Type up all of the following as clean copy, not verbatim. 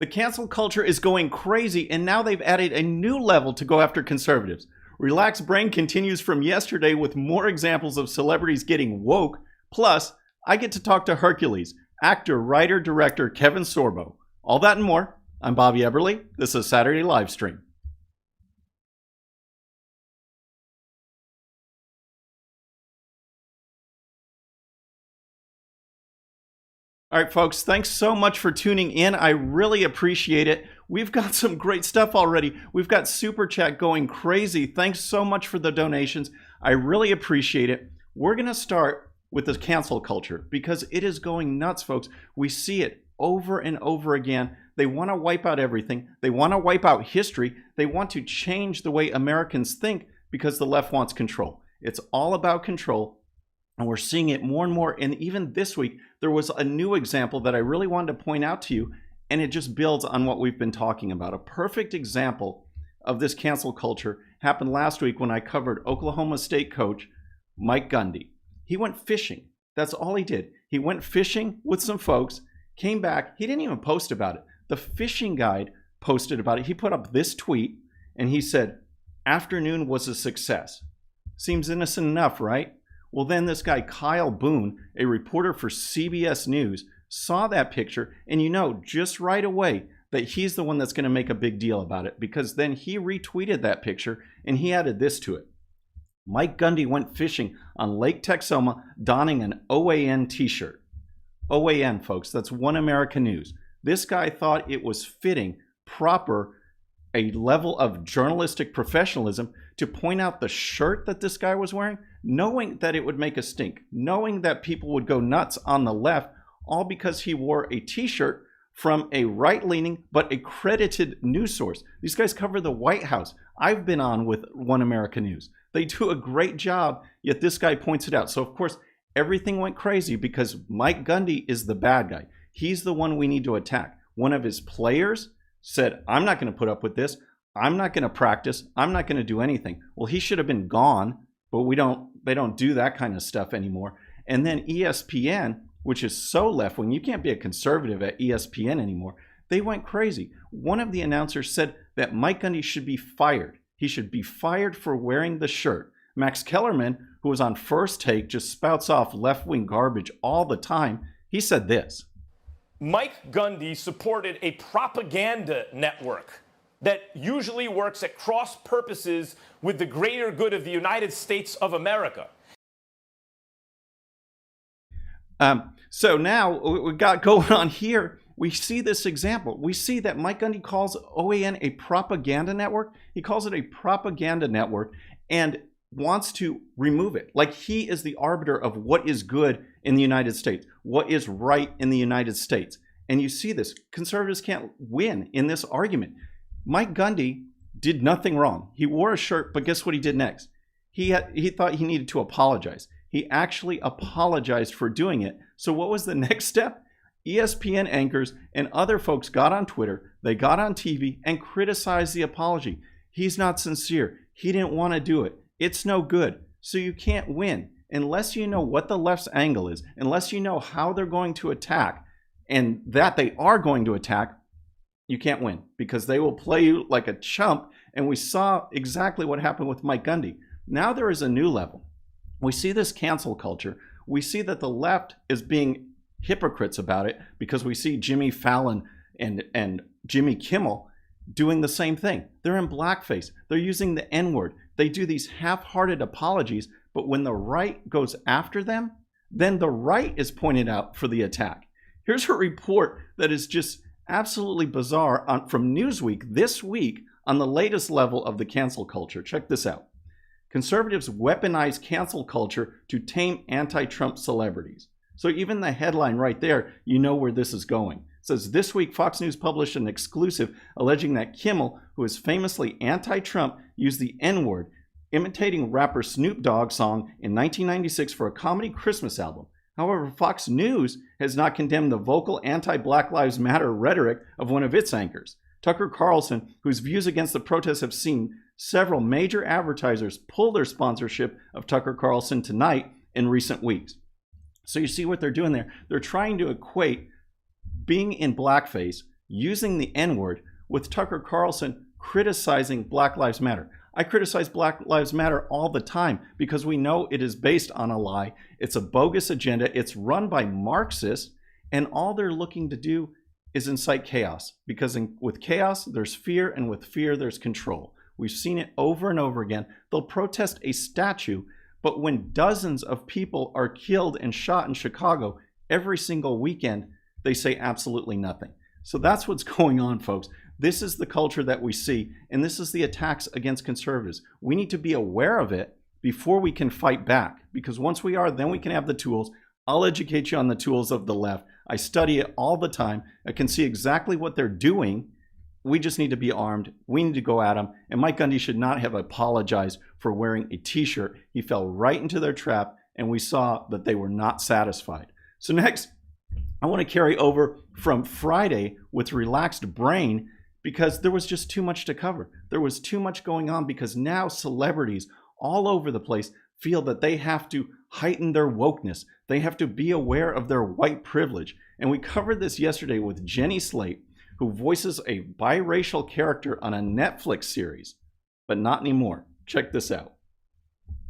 The cancel culture is going crazy, and now they've added a new level to go after conservatives. Relaxed Brain continues from yesterday with more examples of celebrities getting woke. Plus, I get to talk to Hercules, actor, writer, director Kevin Sorbo. All that and more. I'm Bobby Eberle. This is Saturday Live Stream. All right, folks, thanks so much for tuning in. I really appreciate it. We've got some great stuff already. We've got Super Chat going crazy. Thanks so much for the donations. I really appreciate it. We're going to start with the cancel culture because it is going nuts, folks. We see it over and over again. They want to wipe out everything. They want to wipe out history. They want to change the way Americans think because the left wants control. It's all about control. And we're seeing it more and more. And even this week, there was a new example that I really wanted to point out to you. And it just builds on what we've been talking about. A perfect example of this cancel culture happened last week when I covered Oklahoma State coach Mike Gundy. He went fishing. That's all he did. He went fishing with some folks, came back. He didn't even post about it. The fishing guide posted about it. He put up this tweet and he said, "Afternoon was a success." Seems innocent enough, right? Well, then this guy, Kyle Boone, a reporter for CBS News, saw that picture, and you know just right away that he's the one that's going to make a big deal about it, because then he retweeted that picture and he added this to it. Mike Gundy went fishing on Lake Texoma donning an OAN t-shirt. OAN, folks, that's One America News. This guy thought it was fitting, proper, a level of journalistic professionalism to point out the shirt that this guy was wearing, knowing that it would make a stink, knowing that people would go nuts on the left, all because he wore a t-shirt from a right-leaning but accredited news source. These guys cover the White House. I've been on with One America News. They do a great job, yet this guy points it out. So, of course, everything went crazy because Mike Gundy is the bad guy. He's the one we need to attack. One of his players said, "I'm not going to put up with this. I'm not going to practice. I'm not going to do anything." Well, he should have been gone, but they don't do that kind of stuff anymore. And then ESPN, which is so left-wing, you can't be a conservative at ESPN anymore. They went crazy. One of the announcers said that Mike Gundy should be fired. He should be fired for wearing the shirt. Max Kellerman, who was on First Take, just spouts off left-wing garbage all the time. He said this. Mike Gundy supported a propaganda network that usually works at cross purposes with the greater good of the United States of America. So now what we got going on here, we see this example. We see that Mike Gundy calls OAN a propaganda network. He calls it a propaganda network and wants to remove it. Like he is the arbiter of what is good in the United States, what is right in the United States. And you see this. Conservatives can't win in this argument. Mike Gundy did nothing wrong. He wore a shirt, but guess what he did next? He thought he needed to apologize. He actually apologized for doing it. So what was the next step? ESPN anchors and other folks got on Twitter, they got on TV and criticized the apology. He's not sincere. He didn't want to do it. It's no good. So you can't win unless you know what the left's angle is, unless you know how they're going to attack, and that they are going to attack. You can't win because they will play you like a chump. And we saw exactly what happened with Mike Gundy. Now there is a new level. We see this cancel culture. We see that the left is being hypocrites about it because we see Jimmy Fallon and Jimmy Kimmel doing the same thing. They're in blackface. They're using the N-word. They do these half-hearted apologies, but when the right goes after them, then the right is pointed out for the attack. Here's a report that is just absolutely bizarre from Newsweek this week on the latest level of the cancel culture. Check this out. Conservatives weaponize cancel culture to tame anti-Trump celebrities. So even the headline right there, you know where this is going. It says, this week Fox News published an exclusive alleging that Kimmel, who is famously anti-Trump, used the N-word, imitating rapper Snoop Dogg's song in 1996 for a comedy Christmas album. However, Fox News has not condemned the vocal anti-Black Lives Matter rhetoric of one of its anchors. Tucker Carlson, whose views against the protests have seen several major advertisers pull their sponsorship of Tucker Carlson tonight in recent weeks. So you see what they're doing there. They're trying to equate being in blackface, using the N-word, with Tucker Carlson criticizing Black Lives Matter. I criticize Black Lives Matter all the time because we know it is based on a lie. It's a bogus agenda. It's run by Marxists, and all they're looking to do is incite chaos, because with chaos, there's fear, and with fear, there's control. We've seen it over and over again. They'll protest a statue, but when dozens of people are killed and shot in Chicago every single weekend, they say absolutely nothing. So that's what's going on, folks. This is the culture that we see, and this is the attacks against conservatives. We need to be aware of it before we can fight back, because once we are, then we can have the tools. I'll educate you on the tools of the left. I study it all the time. I can see exactly what they're doing. We just need to be armed. We need to go at them. And Mike Gundy should not have apologized for wearing a t-shirt. He fell right into their trap, and we saw that they were not satisfied. So next, I want to carry over from Friday with relaxed brain, because there was just too much to cover. There was too much going on, because now celebrities all over the place feel that they have to heighten their wokeness. They have to be aware of their white privilege. And we covered this yesterday with Jenny Slate, who voices a biracial character on a Netflix series, but not anymore. Check this out.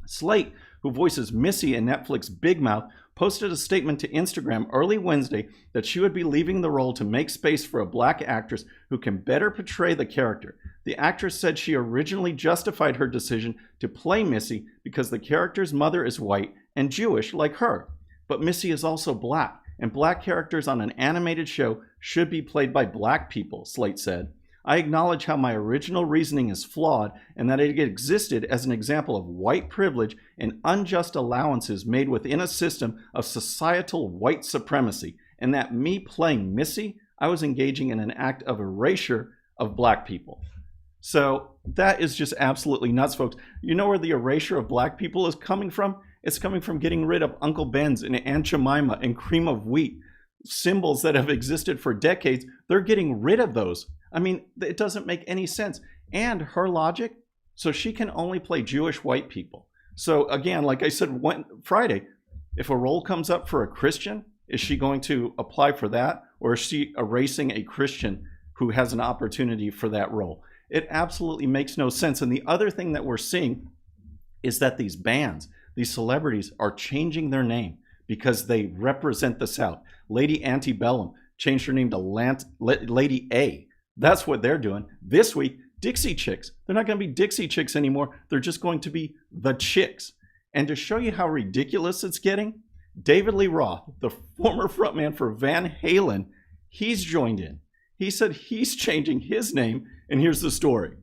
Slate, who voices Missy in Netflix Big Mouth, posted a statement to Instagram early Wednesday that she would be leaving the role to make space for a black actress who can better portray the character. The actress said she originally justified her decision to play Missy because the character's mother is white and Jewish like her. But Missy is also black, and black characters on an animated show should be played by black people, Slate said. I acknowledge how my original reasoning is flawed and that it existed as an example of white privilege and unjust allowances made within a system of societal white supremacy, and that me playing Missy, I was engaging in an act of erasure of black people. So that is just absolutely nuts, folks. You know where the erasure of black people is coming from? It's coming from getting rid of Uncle Ben's and Aunt Jemima and cream of wheat, symbols that have existed for decades. They're getting rid of those. I mean, it doesn't make any sense. And her logic, so she can only play Jewish white people. So again, like I said Friday, if a role comes up for a Christian, is she going to apply for that? Or is she erasing a Christian who has an opportunity for that role? It absolutely makes no sense. And the other thing that we're seeing is that these bands, these celebrities are changing their name because they represent the South. Lady Antebellum changed her name to Lady A. That's what they're doing. This week, Dixie Chicks. They're not going to be Dixie Chicks anymore. They're just going to be the Chicks. And to show you how ridiculous it's getting, David Lee Roth, the former frontman for Van Halen, he's joined in. He said he's changing his name, and here's the story.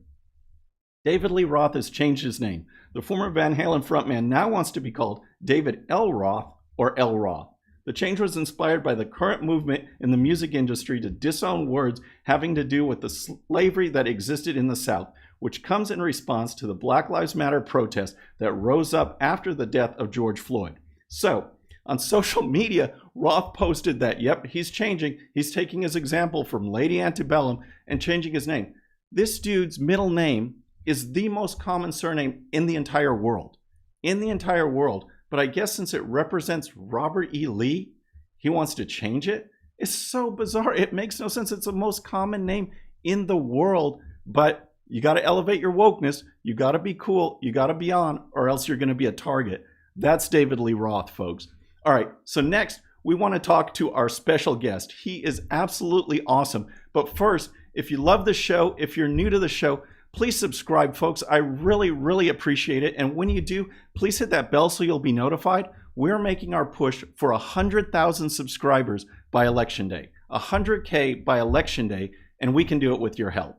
David Lee Roth has changed his name. The former Van Halen frontman now wants to be called David L. Roth or L. Roth. The change was inspired by the current movement in the music industry to disown words having to do with the slavery that existed in the South, which comes in response to the Black Lives Matter protest that rose up after the death of George Floyd. So, on social media, Roth posted that, yep, he's changing. He's taking his example from Lady Antebellum and changing his name. This dude's middle name is the most common surname in the entire world. In the entire world. But I guess since it represents Robert E. Lee, he wants to change it. It's so bizarre. It makes no sense. It's the most common name in the world. But you got to elevate your wokeness. You got to be cool. You got to be on, or else you're going to be a target. That's David Lee Roth, folks. All right. So next, we want to talk to our special guest. He is absolutely awesome. But first, if you love the show, if you're new to the show, please subscribe, folks. I really, really appreciate it. And when you do, please hit that bell so you'll be notified. We're making our push for 100,000 subscribers by Election Day. 100K by Election Day, and we can do it with your help.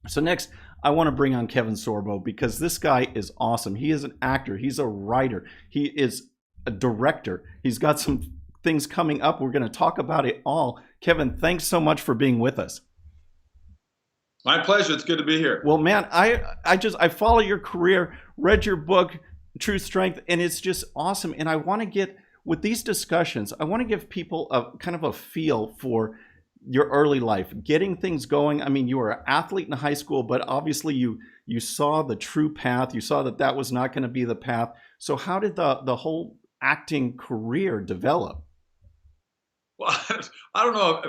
So next, I want to bring on Kevin Sorbo because this guy is awesome. He is an actor. He's a writer. He is a director. He's got some things coming up. We're going to talk about it all. Kevin, thanks so much for being with us. My pleasure. It's good to be here. Well, man, I follow your career, read your book, True Strength, and it's just awesome. And I want to get, with these discussions, I want to give people a kind of a feel for your early life, getting things going. I mean, you were an athlete in high school, but obviously you saw the true path. You saw that was not going to be the path. So how did the whole acting career develop? Well, I don't know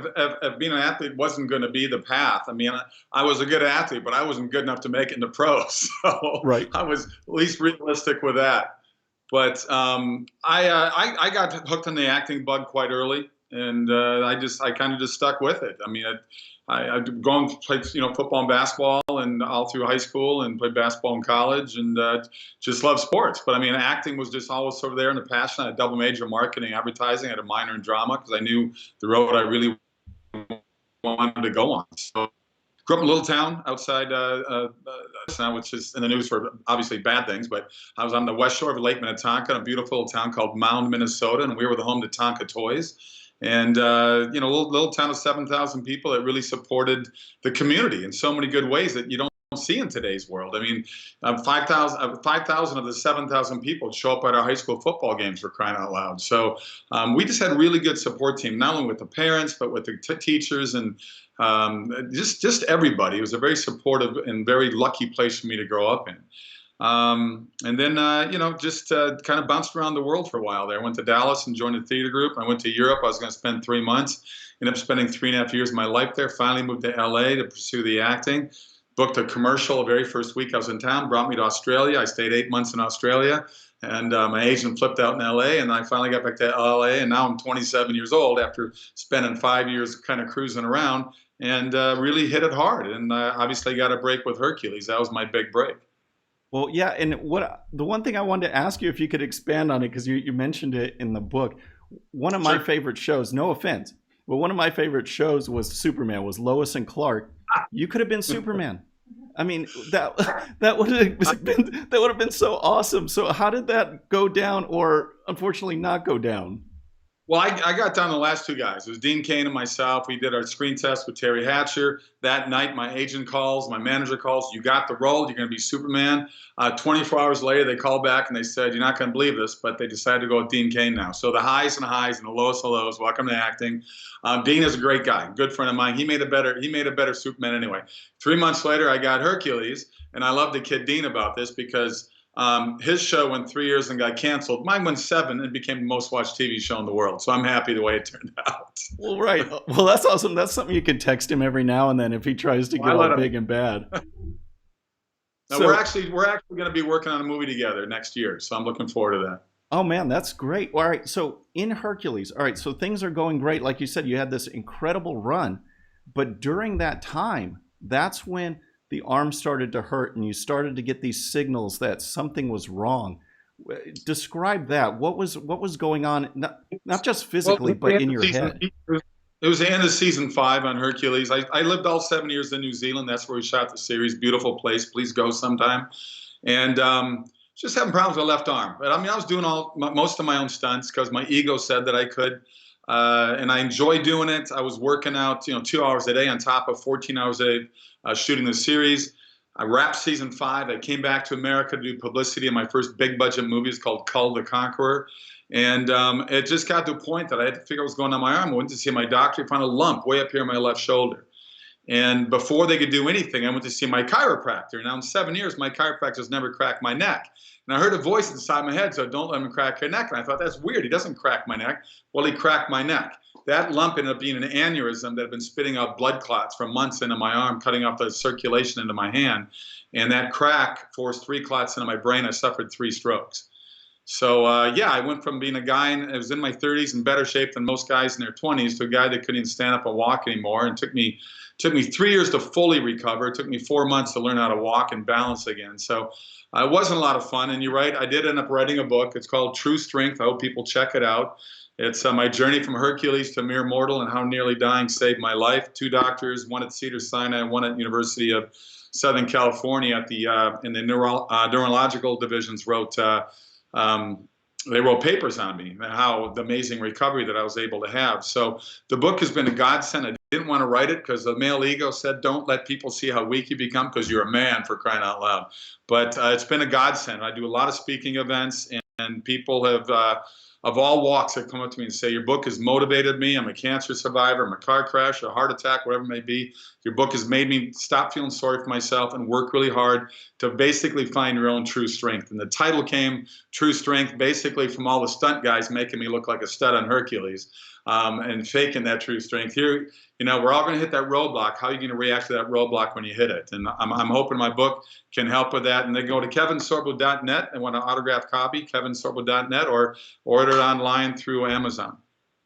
if being an athlete wasn't going to be the path. I mean, I was a good athlete, but I wasn't good enough to make it in the pros. So Right. I was at least realistic with that. But I got hooked on the acting bug quite early, and I kind of just stuck with it. I mean, I'd gone played football and basketball, and all through high school, and played basketball in college, and just loved sports. But I mean, acting was just always sort of there in the passion. I had a double major in marketing, advertising. I had a minor in drama because I knew the road I really wanted to go on. So grew up in a little town outside, which is in the news for obviously bad things, but I was on the west shore of Lake Minnetonka, in a beautiful little town called Mound, Minnesota, and we were the home to Tonka Toys. And, little town of 7,000 people that really supported the community in so many good ways that you don't see in today's world. I mean, 5,000 of the 7,000 people show up at our high school football games, for crying out loud. So we just had a really good support team, not only with the parents, but with the teachers and just everybody. It was a very supportive and very lucky place for me to grow up in. And then, just kind of bounced around the world for a while there. I went to Dallas and joined a theater group. I went to Europe. I was going to spend 3 months. Ended up spending 3.5 years of my life there. Finally moved to LA to pursue the acting. Booked a commercial the very first week I was in town. Brought me to Australia. I stayed 8 months in Australia. And my agent flipped out in LA. And I finally got back to LA. And now I'm 27 years old after spending 5 years kind of cruising around. And really hit it hard. And obviously got a break with Hercules. That was my big break. Well, yeah, and the one thing I wanted to ask you, if you could expand on it, because you mentioned it in the book. One of my Sure. favorite shows, no offense, but one of my favorite shows was Superman, was Lois and Clark. You could have been Superman. I mean, that would have been so awesome. So how did that go down, or unfortunately not go down? Well, I got down to the last two guys. It was Dean Cain and myself. We did our screen test with Terry Hatcher. That night, my agent calls, my manager calls, you got the role, you're going to be Superman. 24 hours later, they called back and they said, you're not going to believe this, but they decided to go with Dean Cain now. So the highs and the highs and the lowest of lows. Welcome to acting. Dean is a great guy, good friend of mine. He made a better Superman anyway. 3 months later, I got Hercules, and I love to kid Dean about this because his show went 3 years and got canceled. Mine went 7 and became the most watched TV show in the world. So I'm happy the way it turned out. Well, right. Well, that's awesome. That's something you can text him every now and then if he tries to get all big and bad. Now, So, we're actually going to be working on a movie together next year, so I'm looking forward to that. oh man, that's great. All right. So in Hercules, all right. So things are going great. Like you said, you had this incredible run, but during that time, that's when the arm started to hurt and you started to get these signals that something was wrong. Describe that. What was going on, not just physically, but in your head? It was the end of season 5 on Hercules. I lived all 7 years in New Zealand. That's where we shot the series. Beautiful place. Please go sometime. And just having problems with the left arm. But I mean, I was doing most of my own stunts because my ego said that I could. And I enjoyed doing it. I was working out, 2 hours a day on top of 14 hours a day shooting the series. I wrapped season 5. I came back to America to do publicity in my first big budget movie. It's called Cull the Conqueror. And it just got to a point that I had to figure out what was going on in my arm. I went to see my doctor, found a lump way up here on my left shoulder. And before they could do anything, I went to see my chiropractor. Now, in 7 years, my chiropractor's never cracked my neck. And I heard a voice inside my head, so don't let him crack your neck. And I thought, that's weird. He doesn't crack my neck. Well, he cracked my neck. That lump ended up being an aneurysm that had been spitting out blood clots for months into my arm, cutting off the circulation into my hand. And that crack forced 3 clots into my brain. I suffered 3 strokes. So, I went from being a guy, I was in my 30s in better shape than most guys in their 20s, to a guy that couldn't even stand up and walk anymore. And took me 3 years to fully recover. It took me 4 months to learn how to walk and balance again. So it wasn't a lot of fun. And you're right, I did end up writing a book. It's called True Strength. I hope people check it out. It's my journey from Hercules to mere mortal and how nearly dying saved my life. 2 doctors, one at Cedars-Sinai, one at University of Southern California at the in the neurological divisions they wrote papers on me, how the amazing recovery that I was able to have. So the book has been a godsend. I didn't want to write it because the male ego said, don't let people see how weak you become because you're a man, for crying out loud. But it's been a godsend. I do a lot of speaking events, and people have of all walks that come up to me and say, your book has motivated me. I'm a cancer survivor. I'm a car crash, a heart attack, whatever it may be. Your book has made me stop feeling sorry for myself and work really hard to basically find your own true strength. And the title came, True Strength, basically from all the stunt guys making me look like a stud on Hercules, and faking that true strength. Here, we're all going to hit that roadblock. How are you going to react to that roadblock when you hit it? And I'm hoping my book can help with that. And they go to kevinsorbo.net and want an autographed copy, kevinsorbo.net, or order it online through Amazon.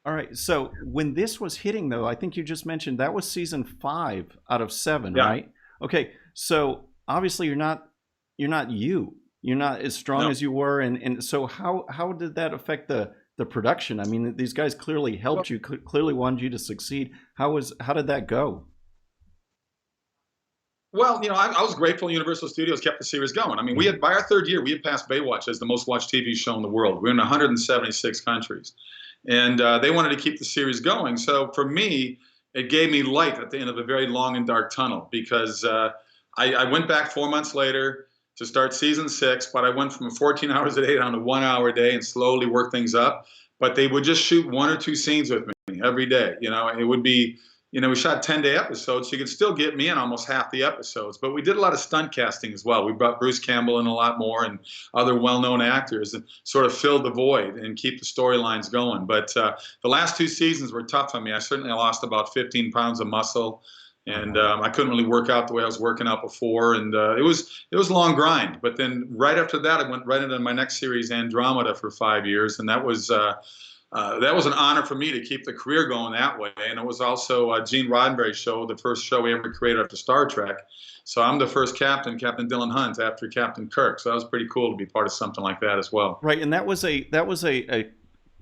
All right. So when this was hitting, though, I think you just mentioned that was season 5 out of 7, Yeah. right? Okay. So obviously you're not you. You're not as strong No. as you were, and so how did that affect the production? I mean, these guys clearly helped you, clearly wanted you to succeed. How did that go? Well, I was grateful Universal Studios kept the series going. I mean, by our 3rd year, we had passed Baywatch as the most watched TV show in the world. We're in 176 countries. And they wanted to keep the series going. So for me, it gave me light at the end of a very long and dark tunnel, because I went back 4 months later to start season 6, but I went from 14 hours a day down to 1 hour a day and slowly worked things up. But they would just shoot 1 or 2 scenes with me every day. It would be, we shot 10-day episodes, so you could still get me in almost half the episodes. But we did a lot of stunt casting as well. We brought Bruce Campbell in a lot more and other well-known actors and sort of filled the void and keep the storylines going. But the last 2 seasons were tough on me. I certainly lost about 15 pounds of muscle. And I couldn't really work out the way I was working out before, and it was a long grind. But then right after that, I went right into my next series, Andromeda, for 5 years, and that was an honor for me to keep the career going that way. And it was also Gene Roddenberry's show, the first show we ever created after Star Trek. So I'm the first captain, Captain Dylan Hunt, after Captain Kirk. So that was pretty cool to be part of something like that as well. Right, and that was a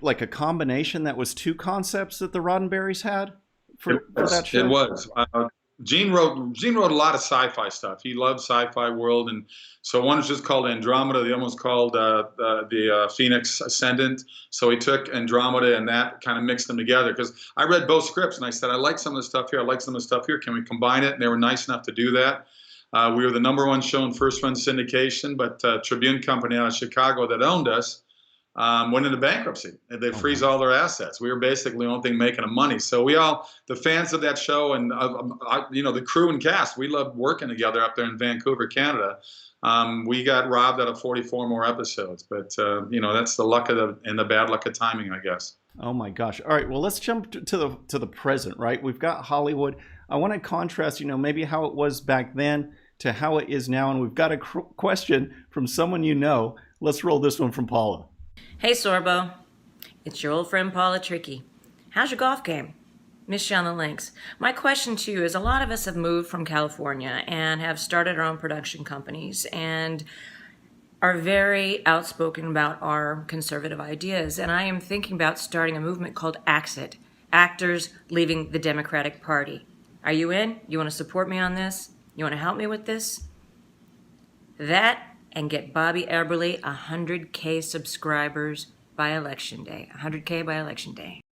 like a combination. That was 2 concepts that the Roddenberrys had for that show. It was. Gene wrote a lot of sci-fi stuff. He loved sci-fi world, and so one was just called Andromeda. The other was called the Phoenix Ascendant. So he took Andromeda and that kind of mixed them together, because I read both scripts and I said, I like some of the stuff here, I like some of the stuff here. Can we combine it? And they were nice enough to do that. We were the #1 show in first-run syndication, but Tribune Company out of Chicago that owned us went into bankruptcy. They freeze all their assets. We were basically the only thing making them money. So the fans of that show and the crew and cast, we loved working together up there in Vancouver, Canada. We got robbed out of 44 more episodes, but that's the luck and the bad luck of timing, I guess. Oh my gosh! All right, well, let's jump to the present. Right, we've got Hollywood. I want to contrast, maybe how it was back then to how it is now, and we've got a question from someone you know. Let's roll this one from Paula. Hey Sorbo, it's your old friend Paula Tricky. How's your golf game? Miss you on the links. My question to you is, a lot of us have moved from California and have started our own production companies and are very outspoken about our conservative ideas. And I am thinking about starting a movement called AXIT, Actors Leaving the Democratic Party. Are you in? You want to support me on this? You want to help me with this? That and get Bobby Eberle 100K subscribers by Election Day. 100K by Election Day.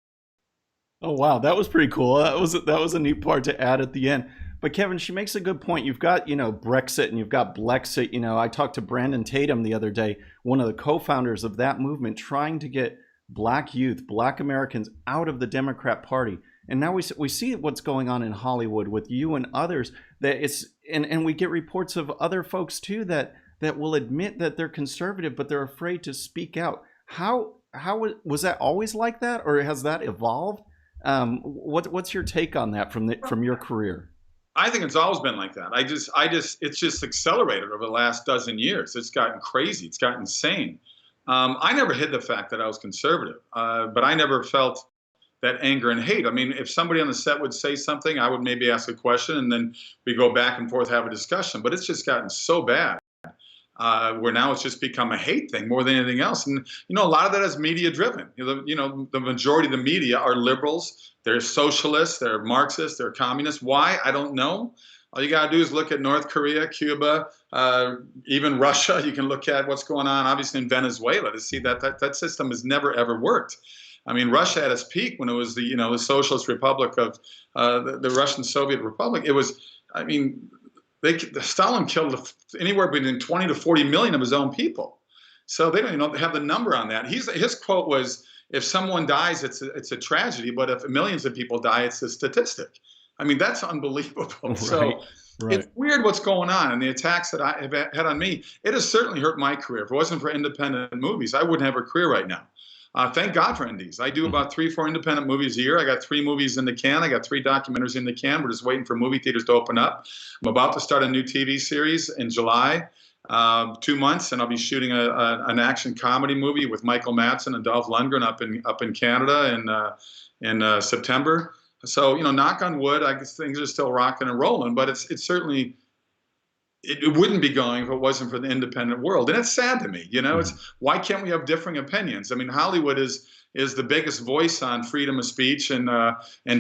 Oh wow, that was pretty cool. That was a neat part to add at the end. But Kevin, she makes a good point. You've got Brexit and you've got Blexit. I talked to Brandon Tatum the other day, one of the co-founders of that movement, trying to get Black youth, Black Americans out of the Democrat Party. And now we see what's going on in Hollywood with you and others. That and we get reports of other folks too that will admit that they're conservative, but they're afraid to speak out. How was that always like that, or has that evolved? What's your take on that from your career? I think it's always been like that. It's just accelerated over the last dozen years. It's gotten crazy. It's gotten insane. I never hid the fact that I was conservative, but I never felt that anger and hate. I mean, if somebody on the set would say something, I would maybe ask a question, and then we go back and forth, have a discussion. But it's just gotten so bad. Where now it's just become a hate thing more than anything else. And, a lot of that is media driven. The majority of the media are liberals. They're socialists. They're Marxists. They're communists. Why? I don't know. All you got to do is look at North Korea, Cuba, even Russia. You can look at what's going on, obviously, in Venezuela to see that system has never, ever worked. I mean, Russia at its peak when it was the Socialist Republic of the Russian Soviet Republic. It was, Stalin killed anywhere between 20 to 40 million of his own people. So they don't even have the number on that. His quote was, "If someone dies, it's a tragedy, but if millions of people die, it's a statistic." I mean, that's unbelievable. Right. So Right. it's weird what's going on, and the attacks that I have had on me. It has certainly hurt my career. If it wasn't for independent movies, I wouldn't have a carear right now. Thank God for indies. I do about 3-4 independent movies a year. I got 3 movies in the can. I got 3 documentaries in the can. We're just waiting for movie theaters to open up. I'm about to start a new TV series in July, 2 months, and I'll be shooting an action comedy movie with Michael Madsen and Dolph Lundgren up in Canada in September. So, knock on wood, I guess things are still rocking and rolling, but it's certainly, it wouldn't be going if it wasn't for the independent world. And it's sad to me, it's, why can't we have differing opinions? I mean, Hollywood is the biggest voice on freedom of speech and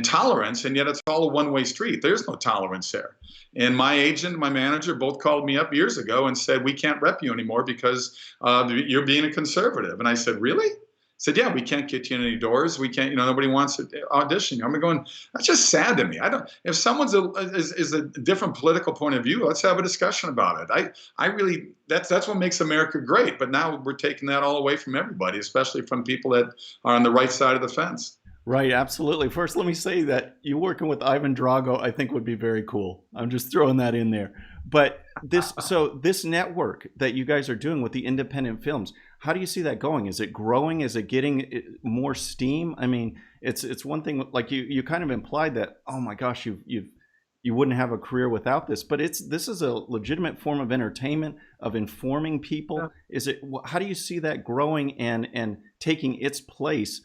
tolerance, and yet it's all a one-way street. There's no tolerance there. And my agent, my manager, both called me up years ago and said, "We can't rep you anymore because you're being a conservative." And I said, "Really?" Said, "Yeah, we can't get you in any doors. We can't, nobody wants to audition you." I'm going, that's just sad to me. If someone's is a different political point of view, let's have a discussion about it. I really, that's what makes America great. But now we're taking that all away from everybody, especially from people that are on the right side of the fence. Right, absolutely. First, let me say that you working with Ivan Drago, I think would be very cool. I'm just throwing that in there. But this network that you guys are doing with the independent films, how do you see that going? Is it growing? Is it getting more steam? I mean, it's one thing, like you kind of implied that, oh my gosh, you wouldn't have a career without this, but this is a legitimate form of entertainment, of informing people. Yeah. How do you see that growing and taking its place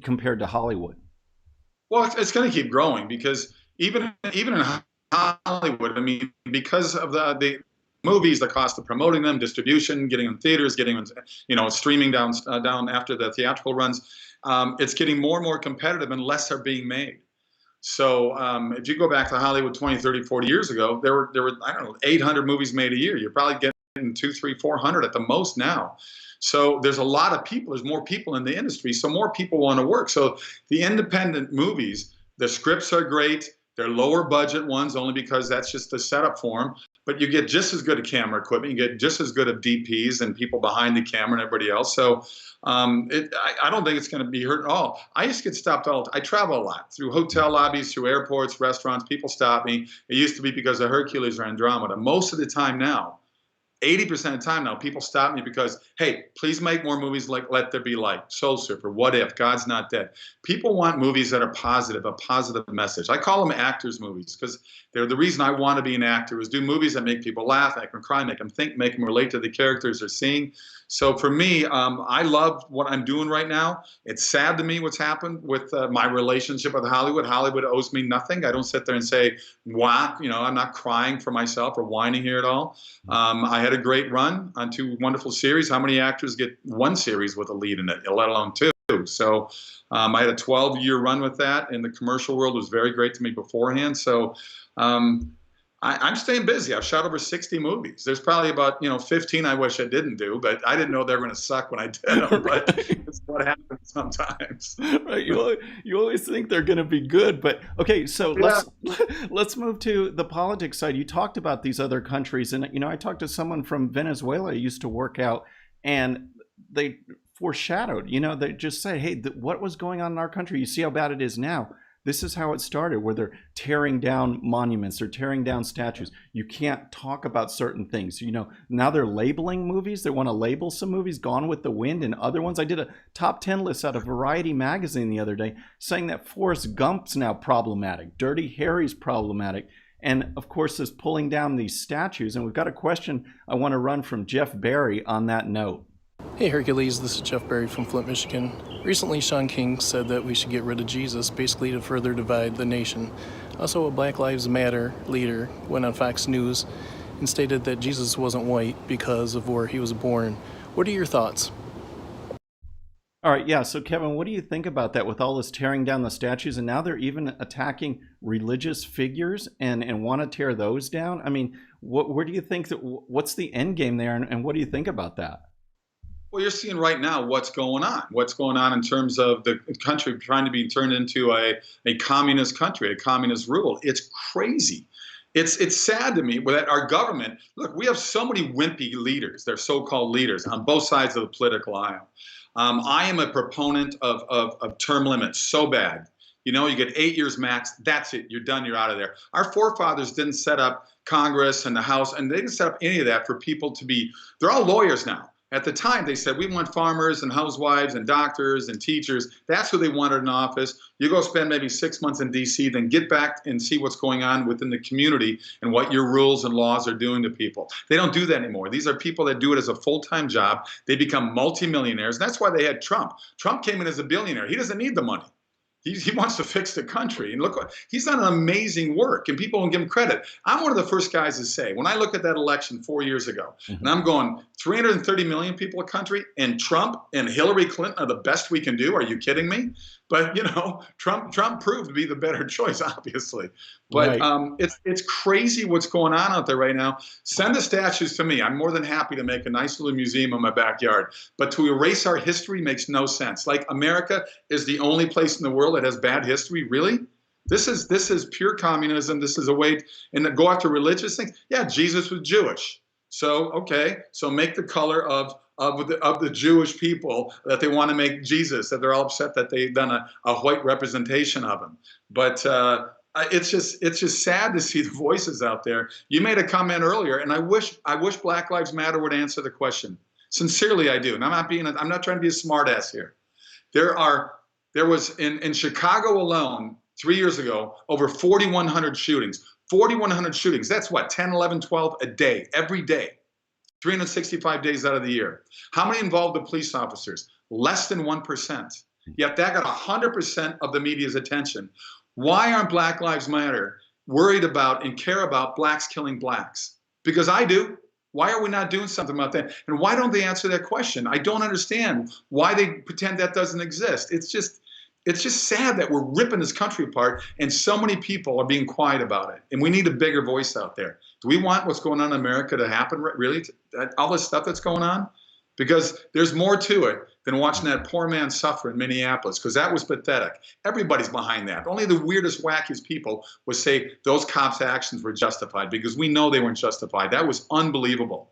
compared to Hollywood? Well, it's going to keep growing because even in Hollywood, I mean, because of the movies, the cost of promoting them, distribution, getting them in theaters, getting them, streaming down after the theatrical runs, it's getting more and more competitive and less are being made. So if you go back to Hollywood 20, 30, 40 years ago, there were I don't know, 800 movies made a year. You're probably getting 200, 300, 400 at the most now. So there's a lot of people. There's more people in the industry. So more people want to work. So the independent movies, the scripts are great. They're lower budget ones only because that's just the setup for them. But you get just as good a camera equipment. You get just as good of DPs and people behind the camera and everybody else. So I don't think it's going to be hurt at all. I used to get stopped I travel a lot through hotel lobbies, through airports, restaurants. People stop me. It used to be because of Hercules or Andromeda. Most of the time now, 80% of the time now, people stop me because, hey, please make more movies like Let There Be Light, Soul Surfer, What If, God's Not Dead. People want movies that are positive, a positive message. I call them actors' movies because they're the reason I want to be an actor is do movies that make people laugh, make them cry, make them think, make them relate to the characters they're seeing. So for me, I love what I'm doing right now. It's sad to me what's happened with my relationship with Hollywood. Hollywood owes me nothing. I don't sit there and say, wow, I'm not crying for myself or whining here at all. I had a great run on 2 wonderful series. How many actors get 1 series with a lead in it, let alone 2? So I had a 12-year run with that, and the commercial world was very great to me beforehand. So I'm staying busy. I've shot over 60 movies. There's probably about 15 I wish I didn't do, but I didn't know they were going to suck when I did them. But it's what happens sometimes. Right. You always think they're going to be good, but okay. So let's move to the politics side. You talked about these other countries, and I talked to someone from Venezuela. I used to work out, and they foreshadowed. They just said, "Hey, what was going on in our country? You see how bad it is now." This is how it started, where they're tearing down monuments, they're tearing down statues. You can't talk about certain things. Now they're labeling movies. They want to label some movies, Gone with the Wind and other ones. I did a top 10 list out of Variety magazine the other day saying that Forrest Gump's now problematic, Dirty Harry's problematic, and of course this pulling down these statues. And we've got a question I want to run from Jeff Barry on that note. Hey Hercules, this is Jeff Barry from Flint, Michigan. Recently, Sean King said that we should get rid of Jesus, basically to further divide the nation. Also, a Black Lives Matter leader went on Fox News and stated that Jesus wasn't white because of where he was born. What are your thoughts? All right, yeah, so Kevin, what do you think about that with all this tearing down the statues, and now they're even attacking religious figures and want to tear those down? I mean, where do you think what's the end game there, and what do you think about that? Well, you're seeing right now what's going on in terms of the country trying to be turned into a communist country, a communist rule. It's crazy. It's sad to me that our government, look, we have so many wimpy leaders, they're so-called leaders on both sides of the political aisle. I am a proponent of term limits so bad. You know, you get 8 years max, that's it, you're done, you're out of there. Our forefathers didn't set up Congress and the House, and they didn't set up any of that for people to be, they're all lawyers now. At the time, they said, we want farmers and housewives and doctors and teachers. That's who they wanted in office. You go spend maybe 6 months in D.C., then get back and see what's going on within the community and what your rules and laws are doing to people. They don't do that anymore. These are people that do it as a full-time job. They become multimillionaires. That's why they had Trump. Trump came in as a billionaire. He doesn't need the money. He wants to fix the country. And look, he's done an amazing work, and people don't give him credit. I'm one of the first guys to say, when I look at that election 4 years ago, and I'm going, 330 million people in the country, and Trump and Hillary Clinton are the best we can do? Are you kidding me? But, you know, Trump proved to be the better choice, obviously. But Right. it's crazy what's going on out there right now. Send the statues to me. I'm more than happy to make a nice little museum in my backyard. But to erase our history makes no sense. Like, America is the only place in the world that has bad history. Really? This is pure communism. This is a way and go after religious things. Yeah, Jesus was Jewish. So, okay, so make the color of the Jewish people that they want to make Jesus, that they're all upset that they've done a white representation of him. But it's just sad to see the voices out there. You made a comment earlier, and I wish Black Lives Matter would answer the question. Sincerely, I do. And I'm not trying to be a smartass here. There was in Chicago alone 3 years ago over 4,100 shootings. 4,100 shootings. That's what, 10, 11, 12 a day, every day. 365 days out of the year. How many involved the police officers? Less than 1%. Yet that got 100% of the media's attention. Why aren't Black Lives Matter worried about and care about blacks killing blacks? Because I do. Why are we not doing something about that? And why don't they answer that question? I don't understand why they pretend that doesn't exist. It's just sad that we're ripping this country apart and so many people are being quiet about it. And we need a bigger voice out there. Do we want what's going on in America to happen, really? All this stuff that's going on? Because there's more to it than watching that poor man suffer in Minneapolis, because that was pathetic. Everybody's behind that. Only the weirdest, wackiest people would say those cops' actions were justified, because we know they weren't justified. That was unbelievable.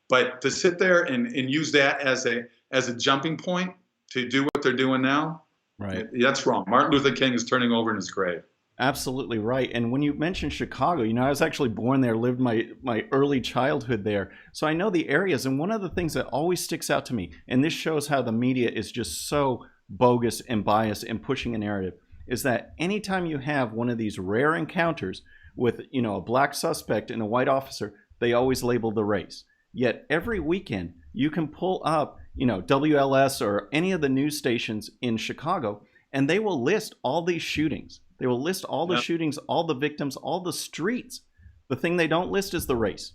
But to sit there and use that as a jumping point to do what they're doing now, Right. that's wrong. Martin Luther King is turning over in his grave. Absolutely right. And when you mentioned Chicago, you know, I was actually born there, lived my early childhood there. So I know the areas. And one of the things that always sticks out to me, and this shows how the media is just so bogus and biased in pushing a narrative, is that anytime you have one of these rare encounters with, you know, a black suspect and a white officer, they always label the race. Yet every weekend you can pull up, you know, WLS or any of the news stations in Chicago, and they will list all these shootings. They will list all the shootings, all the victims, all the streets. The thing they don't list is the race,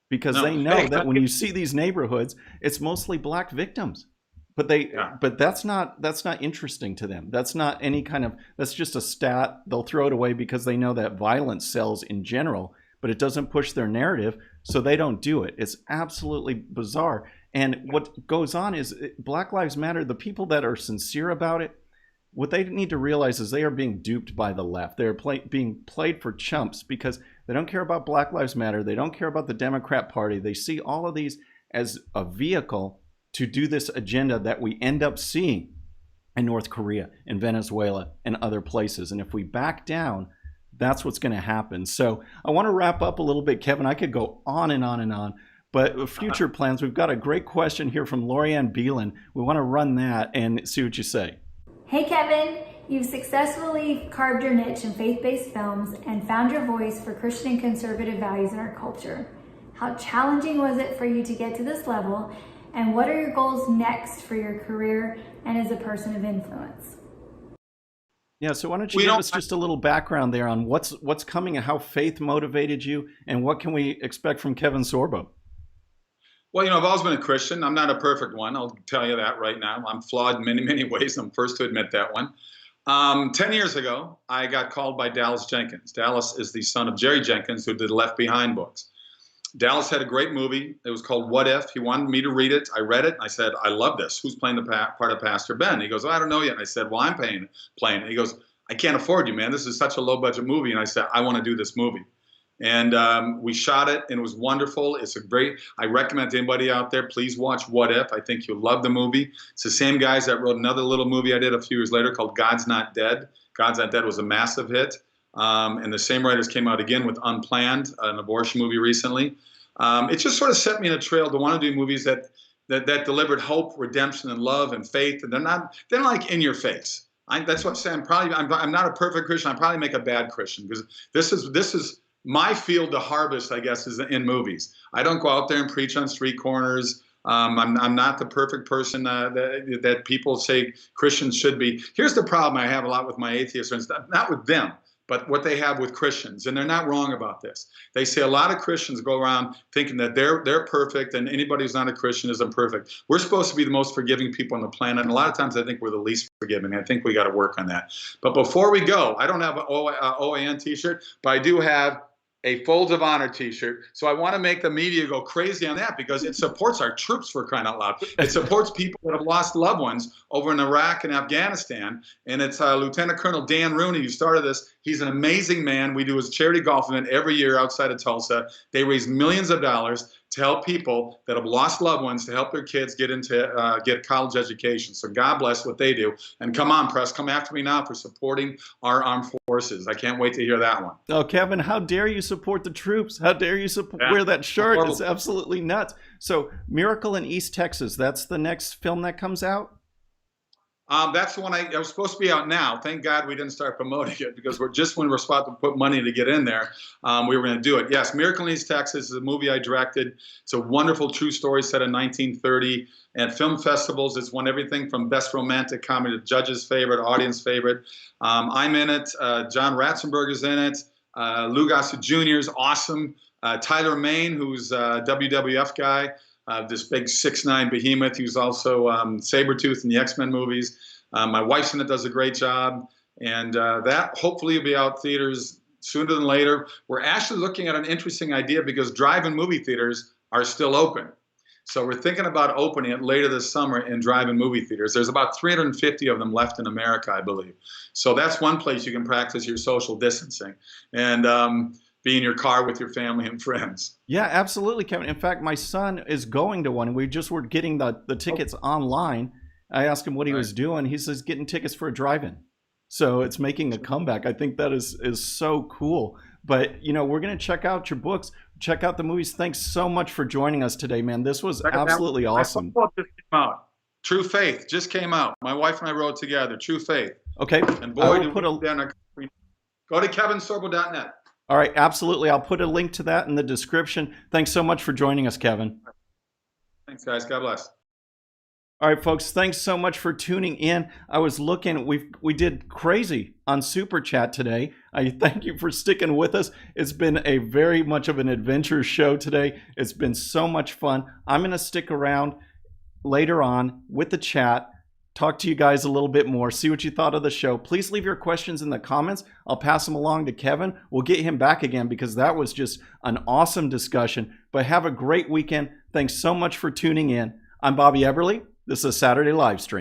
because they know that when you see these neighborhoods, it's mostly black victims. But but that's not interesting to them. That's not any kind of, that's just a stat. They'll throw it away because they know that violence sells in general, but it doesn't push their narrative, so they don't do it. It's absolutely bizarre. And what goes on is Black Lives Matter, the people that are sincere about it, what they need to realize is they are being duped by the left. They're being played for chumps because they don't care about Black Lives Matter. They don't care about the Democrat Party. They see all of these as a vehicle to do this agenda that we end up seeing in North Korea, in Venezuela, and other places. And if we back down, that's what's going to happen. So I want to wrap up a little bit, Kevin. I could go on and on and on. But future plans, we've got a great question here from Lorianne Beelan. We want to run that and see what you say. Hey Kevin, you've successfully carved your niche in faith-based films and found your voice for Christian and conservative values in our culture. How challenging was it for you to get to this level, and what are your goals next for your career and as a person of influence? Yeah, so why don't you give us just a little background there on what's coming and how faith motivated you, and what can we expect from Kevin Sorbo? Well, you know, I've always been a Christian. I'm not a perfect one. I'll tell you that right now. I'm flawed in many, many ways. I'm first to admit that one. 10 years ago, I got called by Dallas Jenkins. Dallas is the son of Jerry Jenkins, who did Left Behind books. Dallas had a great movie. It was called What If? He wanted me to read it. I read it, and I said, I love this. Who's playing the part of Pastor Ben? He goes, oh, I don't know yet. And I said, well, I'm playing it. He goes, I can't afford you, man. This is such a low-budget movie. And I said, I want to do this movie. And we shot it, and it was wonderful. It's a great. I recommend to anybody out there, please watch What If. I think you'll love the movie. It's the same guys that wrote another little movie I did a few years later called God's Not Dead. God's Not Dead was a massive hit. And the same writers came out again with Unplanned, an abortion movie recently. It just sort of set me in a trail to want to do movies that delivered hope, redemption, and love and faith. And they're not like in your face. That's what I'm saying. I'm not a perfect Christian. I probably make a bad Christian because this is my field to harvest, I guess, is in movies. I don't go out there and preach on street corners. I'm not the perfect person that people say Christians should be. Here's the problem I have a lot with my atheist friends, not with them, but what they have with Christians, and they're not wrong about this. They say a lot of Christians go around thinking that they're perfect, and anybody who's not a Christian isn't perfect. We're supposed to be the most forgiving people on the planet, and a lot of times I think we're the least forgiving. I think we got to work on that. But before we go, I don't have an OAN T-shirt, but I do have a Folds of Honor T-shirt. So I want to make the media go crazy on that because it supports our troops, for crying out loud. It supports people that have lost loved ones over in Iraq and Afghanistan. And it's Lieutenant Colonel Dan Rooney who started this. He's an amazing man. We do his charity golf event every year outside of Tulsa. They raise millions of dollars to help people that have lost loved ones, to help their kids get college education. So God bless what they do. And come on, press, come after me now for supporting our armed forces. I can't wait to hear that one. Oh, Kevin, how dare you support the troops? How dare you wear that shirt? It's absolutely nuts. So Miracle in East Texas, that's the next film that comes out? That's the one I was supposed to be out now. Thank God we didn't start promoting it because when we're supposed to put money to get in there, we were going to do it. Yes, Miracle in East Texas is a movie I directed. It's a wonderful true story set in 1930. And film festivals, it's won everything from best romantic comedy to judge's favorite, audience favorite. I'm in it. John Ratzenberg is in it. Lou Gossett Jr. is awesome. Tyler Mane, who's a WWF guy. This big 6'9" behemoth who's also Sabretooth in the X-Men movies. My wife's in it, does a great job. And that hopefully will be out theaters sooner than later. We're actually looking at an interesting idea because drive-in movie theaters are still open. So we're thinking about opening it later this summer in drive-in movie theaters. There's about 350 of them left in America, I believe. So that's one place you can practice your social distancing. And be in your car with your family and friends. Yeah, absolutely, Kevin. In fact, my son is going to one. We just were getting the tickets online. I asked him what he was doing. He says getting tickets for a drive-in. So it's making a comeback. I think that is so cool. But, you know, we're going to check out your books, check out the movies. Thanks so much for joining us today, man. This was absolutely awesome. My book just came out. True Faith just came out. My wife and I wrote together, True Faith. Okay. And boy, go to kevinsorbo.net. All right, absolutely. I'll put a link to that in the description. Thanks so much for joining us, Kevin. Thanks, guys. God bless. All right, folks, thanks so much for tuning in. I was looking, we did crazy on Super Chat today. I thank you for sticking with us. It's been a very much of an adventure show today. It's been so much fun. I'm going to stick around later on with the chat, talk to you guys a little bit more, see what you thought of the show. Please leave your questions in the comments. I'll pass them along to Kevin. We'll get him back again because that was just an awesome discussion. But have a great weekend. Thanks so much for tuning in. I'm Bobby Eberle. This is a Saturday live stream.